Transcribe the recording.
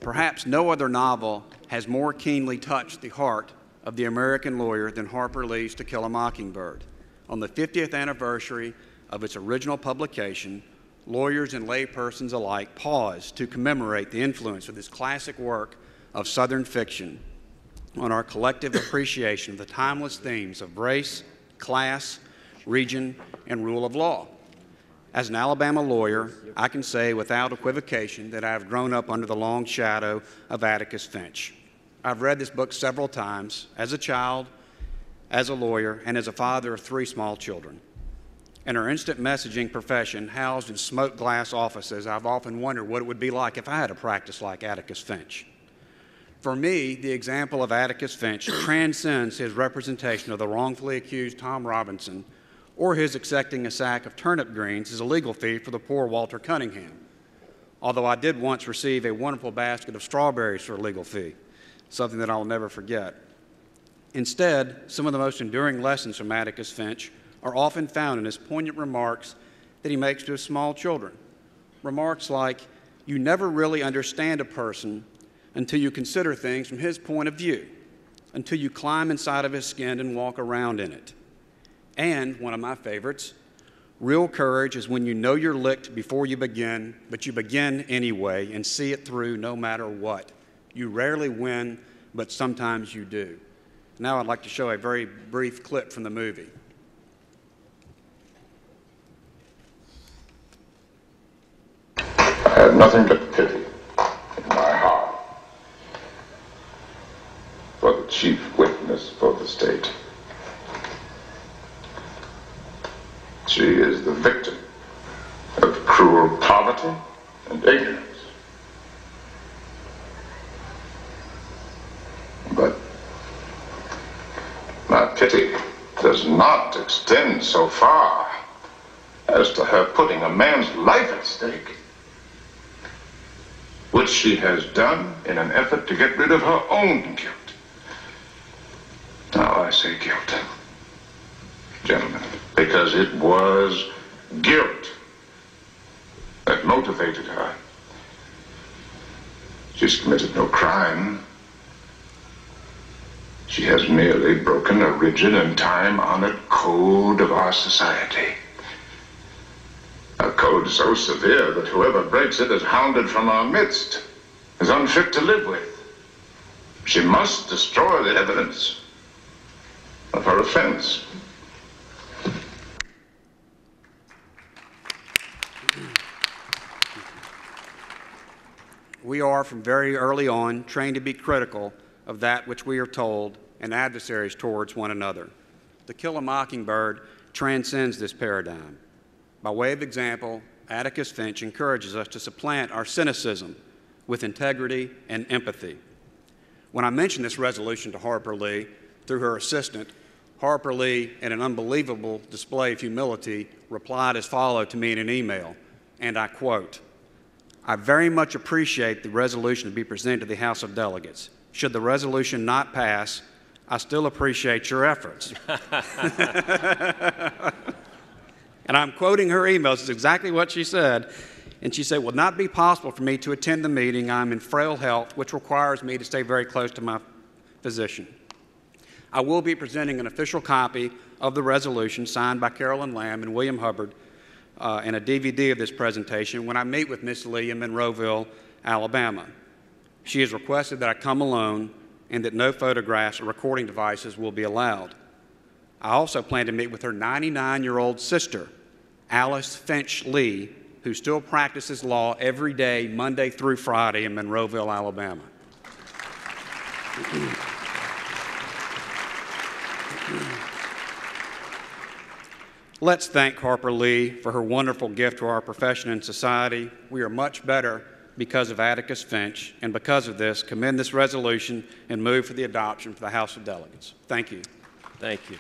Perhaps no other novel has more keenly touched the heart of the American lawyer than Harper Lee's To Kill a Mockingbird. On the 50th anniversary of its original publication, lawyers and laypersons alike paused to commemorate the influence of this classic work of Southern fiction on our collective appreciation of the timeless themes of race, class, region, and rule of law. As an Alabama lawyer, I can say without equivocation that I have grown up under the long shadow of Atticus Finch. I've read this book several times, as a child, as a lawyer, and as a father of 3 small children. In our instant messaging profession, housed in smoke glass offices, I've often wondered what it would be like if I had a practice like Atticus Finch. For me, the example of Atticus Finch transcends his representation of the wrongfully accused Tom Robinson or his accepting a sack of turnip greens as a legal fee for the poor Walter Cunningham, although I did once receive a wonderful basket of strawberries for a legal fee, something that I will never forget. Instead, some of the most enduring lessons from Atticus Finch are often found in his poignant remarks that he makes to his small children. Remarks like, "You never really understand a person until you consider things from his point of view, until you climb inside of his skin and walk around in it." And, one of my favorites, "Real courage is when you know you're licked before you begin, but you begin anyway and see it through no matter what. You rarely win, but sometimes you do." Now I'd like to show a very brief clip from the movie. I had nothing but pity in my heart for the chief witness for the state. She is the victim of cruel poverty and ignorance. But my pity does not extend so far as to her putting a man's life at stake, which she has done in an effort to get rid of her own guilt. Now I say guilt, gentlemen, because it was guilt that motivated her. She's committed no crime. She has merely broken a rigid and time-honored code of our society. A code so severe that whoever breaks it is hounded from our midst, is unfit to live with. She must destroy the evidence of her offense. We are, from very early on, trained to be critical of that which we are told and adversaries towards one another. To Kill a Mockingbird transcends this paradigm. By way of example, Atticus Finch encourages us to supplant our cynicism with integrity and empathy. When I mentioned this resolution to Harper Lee through her assistant, Harper Lee, in an unbelievable display of humility, replied as follows to me in an email, and I quote, "I very much appreciate the resolution to be presented to the House of Delegates. Should the resolution not pass, I still appreciate your efforts." And I'm quoting her email. This is exactly what she said. And she said, "It will not be possible for me to attend the meeting. I'm in frail health, which requires me to stay very close to my physician. I will be presenting an official copy of the resolution signed by Carolyn Lamb and William Hubbard and a DVD of this presentation when I meet with Ms. Lee in Monroeville, Alabama. She has requested that I come alone and that no photographs or recording devices will be allowed. I also plan to meet with her 99-year-old sister, Alice Finch Lee, who still practices law every day, Monday through Friday in Monroeville, Alabama." Let's thank Harper Lee for her wonderful gift to our profession and society. We are much better because of Atticus Finch, and because of this, commend this resolution and move for the adoption for the House of Delegates. Thank you. Thank you.